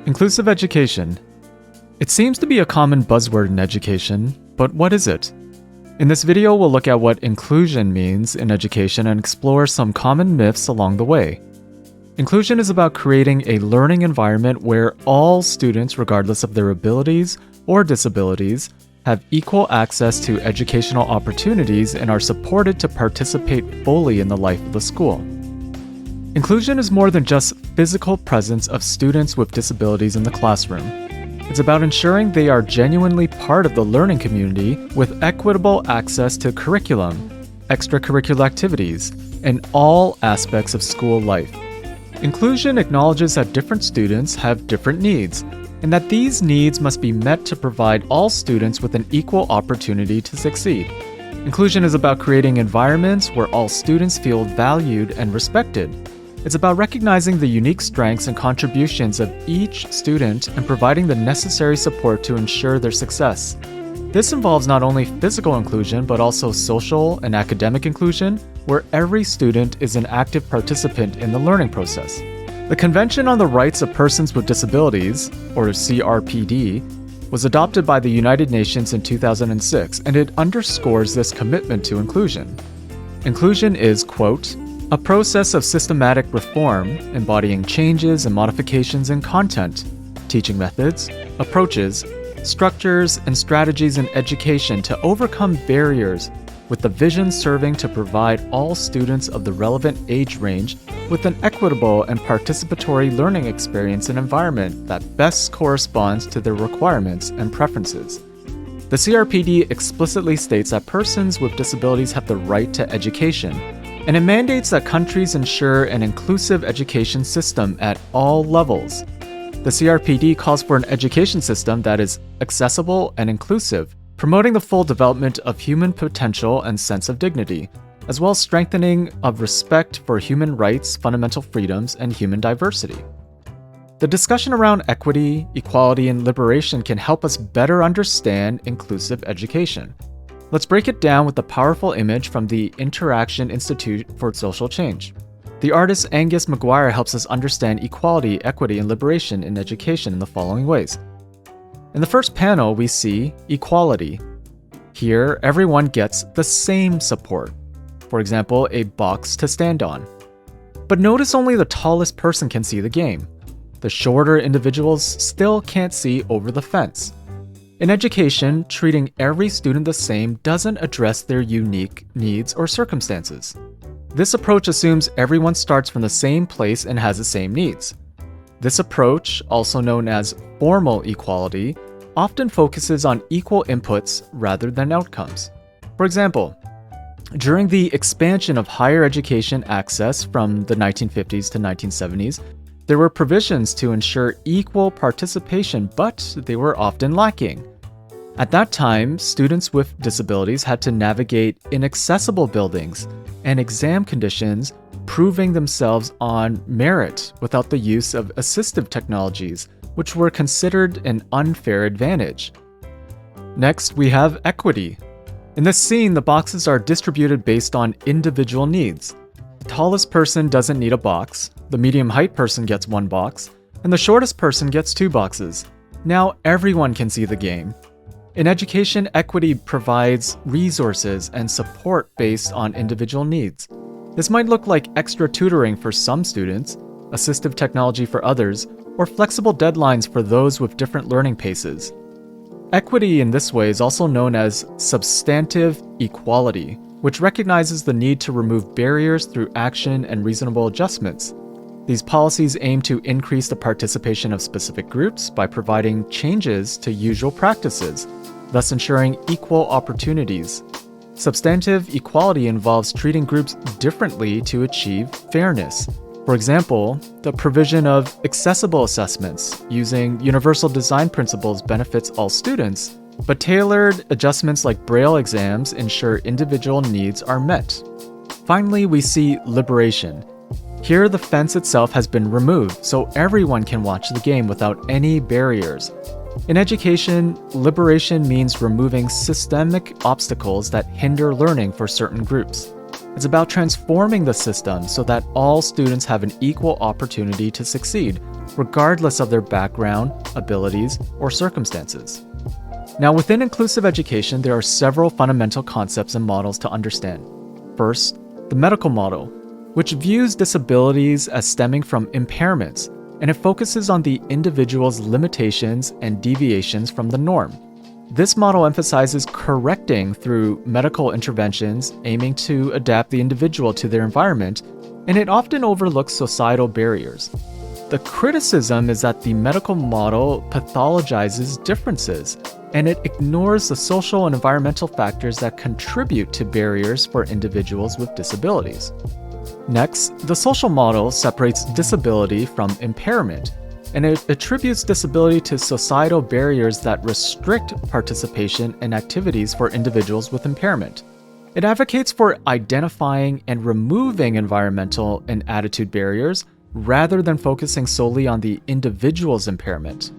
Inclusive education. It seems to be a common buzzword in education, but what is it? In this video, we'll look at what inclusion means in education and explore some common myths along the way. Inclusion is about creating a learning environment where all students, regardless of their abilities or disabilities, have equal access to educational opportunities and are supported to participate fully in the life of the school. Inclusion is more than just physical presence of students with disabilities in the classroom. It's about ensuring they are genuinely part of the learning community with equitable access to curriculum, extracurricular activities, and all aspects of school life. Inclusion acknowledges that different students have different needs, and that these needs must be met to provide all students with an equal opportunity to succeed. Inclusion is about creating environments where all students feel valued and respected. It's about recognizing the unique strengths and contributions of each student and providing the necessary support to ensure their success. This involves not only physical inclusion, but also social and academic inclusion, where every student is an active participant in the learning process. The Convention on the Rights of Persons with Disabilities, or CRPD, was adopted by the United Nations in 2006, and it underscores this commitment to inclusion. Inclusion is, quote, a process of systematic reform embodying changes and modifications in content, teaching methods, approaches, structures, and strategies in education to overcome barriers, with the vision serving to provide all students of the relevant age range with an equitable and participatory learning experience and environment that best corresponds to their requirements and preferences. The CRPD explicitly states that persons with disabilities have the right to education, and it mandates that countries ensure an inclusive education system at all levels. The CRPD calls for an education system that is accessible and inclusive, promoting the full development of human potential and sense of dignity, as well as strengthening of respect for human rights, fundamental freedoms, and human diversity. The discussion around equity, equality, and liberation can help us better understand inclusive education. Let's break it down with a powerful image from the Interaction Institute for Social Change. The artist Angus McGuire helps us understand equality, equity, and liberation in education in the following ways. In the first panel, we see equality. Here, everyone gets the same support. For example, a box to stand on. But notice only the tallest person can see the game. The shorter individuals still can't see over the fence. In education, treating every student the same doesn't address their unique needs or circumstances. This approach assumes everyone starts from the same place and has the same needs. This approach, also known as formal equality, often focuses on equal inputs rather than outcomes. For example, during the expansion of higher education access from the 1950s to 1970s, there were provisions to ensure equal participation, but they were often lacking. At that time, students with disabilities had to navigate inaccessible buildings and exam conditions, proving themselves on merit without the use of assistive technologies, which were considered an unfair advantage. Next, we have equity. In this scene, the boxes are distributed based on individual needs. The tallest person doesn't need a box, the medium height person gets one box, and the shortest person gets two boxes. Now everyone can see the game. In education, equity provides resources and support based on individual needs. This might look like extra tutoring for some students, assistive technology for others, or flexible deadlines for those with different learning paces. Equity in this way is also known as substantive equality, which recognizes the need to remove barriers through action and reasonable adjustments. These policies aim to increase the participation of specific groups by providing changes to usual practices, thus ensuring equal opportunities. Substantive equality involves treating groups differently to achieve fairness. For example, the provision of accessible assessments using universal design principles benefits all students, but tailored adjustments like Braille exams ensure individual needs are met. Finally, we see liberation. Here, the fence itself has been removed, so everyone can watch the game without any barriers. In education, liberation means removing systemic obstacles that hinder learning for certain groups. It's about transforming the system so that all students have an equal opportunity to succeed, regardless of their background, abilities, or circumstances. Now, within inclusive education, there are several fundamental concepts and models to understand. First, the medical model, which views disabilities as stemming from impairments, and it focuses on the individual's limitations and deviations from the norm. This model emphasizes correcting through medical interventions aiming to adapt the individual to their environment, and it often overlooks societal barriers. The criticism is that the medical model pathologizes differences, and it ignores the social and environmental factors that contribute to barriers for individuals with disabilities. Next, the social model separates disability from impairment, and it attributes disability to societal barriers that restrict participation in activities for individuals with impairment. It advocates for identifying and removing environmental and attitude barriers rather than focusing solely on the individual's impairment.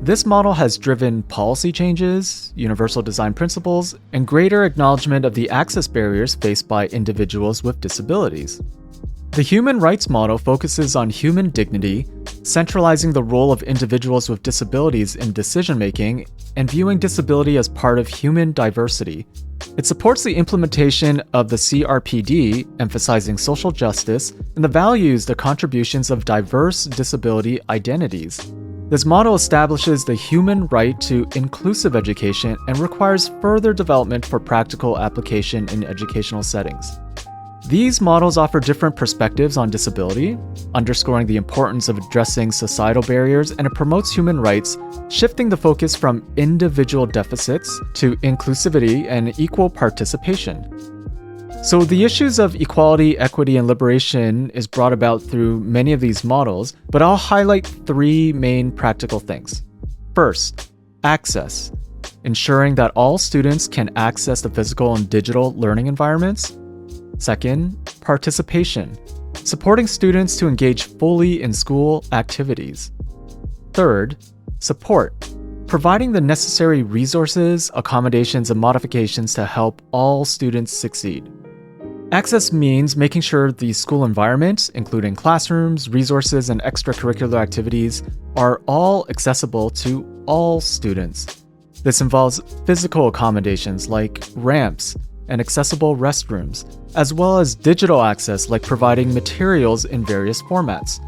This model has driven policy changes, universal design principles, and greater acknowledgement of the access barriers faced by individuals with disabilities. The human rights model focuses on human dignity, centralizing the role of individuals with disabilities in decision-making and viewing disability as part of human diversity. It supports the implementation of the CRPD, emphasizing social justice, and the values the contributions of diverse disability identities. This model establishes the human right to inclusive education and requires further development for practical application in educational settings. These models offer different perspectives on disability, underscoring the importance of addressing societal barriers, and it promotes human rights, shifting the focus from individual deficits to inclusivity and equal participation. So the issues of equality, equity, and liberation is brought about through many of these models, but I'll highlight three main practical things. First, access, ensuring that all students can access the physical and digital learning environments. Second, participation, supporting students to engage fully in school activities. Third, support, providing the necessary resources, accommodations, and modifications to help all students succeed. Access means making sure the school environment, including classrooms, resources, and extracurricular activities, are all accessible to all students. This involves physical accommodations like ramps and accessible restrooms, as well as digital access like providing materials in various formats.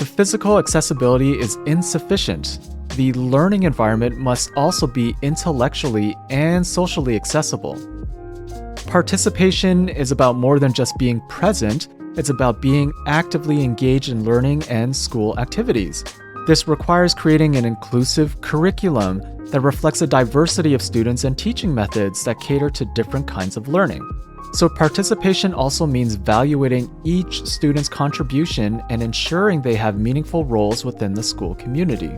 If physical accessibility is insufficient, the learning environment must also be intellectually and socially accessible. Participation is about more than just being present, it's about being actively engaged in learning and school activities. This requires creating an inclusive curriculum that reflects a diversity of students and teaching methods that cater to different kinds of learning. So participation also means evaluating each student's contribution and ensuring they have meaningful roles within the school community.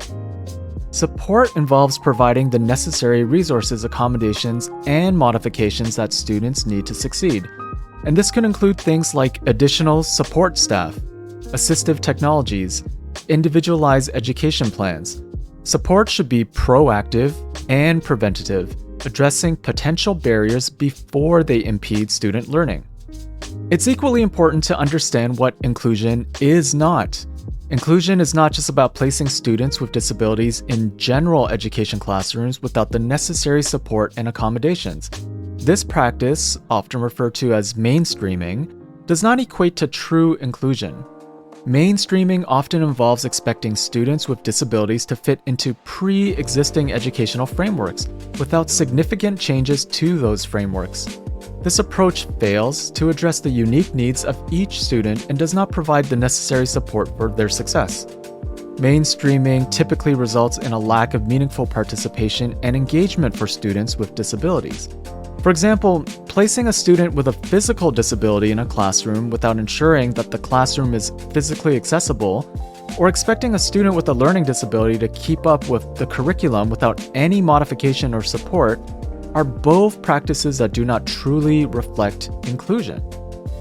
Support involves providing the necessary resources, accommodations, and modifications that students need to succeed. And this can include things like additional support staff, assistive technologies, individualized education plans. Support should be proactive and preventative, addressing potential barriers before they impede student learning. It's equally important to understand what inclusion is not. Inclusion is not just about placing students with disabilities in general education classrooms without the necessary support and accommodations. This practice, often referred to as mainstreaming, does not equate to true inclusion. Mainstreaming often involves expecting students with disabilities to fit into pre-existing educational frameworks without significant changes to those frameworks. This approach fails to address the unique needs of each student and does not provide the necessary support for their success. Mainstreaming typically results in a lack of meaningful participation and engagement for students with disabilities. For example, placing a student with a physical disability in a classroom without ensuring that the classroom is physically accessible, or expecting a student with a learning disability to keep up with the curriculum without any modification or support, are both practices that do not truly reflect inclusion.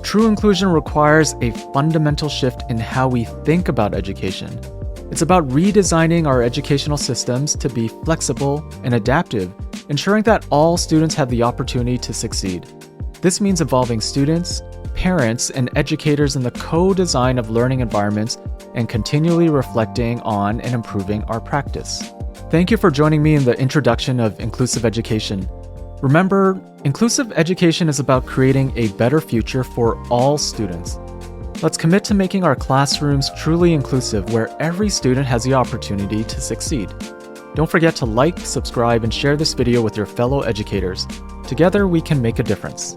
True inclusion requires a fundamental shift in how we think about education. It's about redesigning our educational systems to be flexible and adaptive, ensuring that all students have the opportunity to succeed. This means involving students, parents, and educators in the co-design of learning environments and continually reflecting on and improving our practice. Thank you for joining me in the introduction of inclusive education. Remember, inclusive education is about creating a better future for all students. Let's commit to making our classrooms truly inclusive where every student has the opportunity to succeed. Don't forget to like, subscribe, and share this video with your fellow educators. Together, we can make a difference.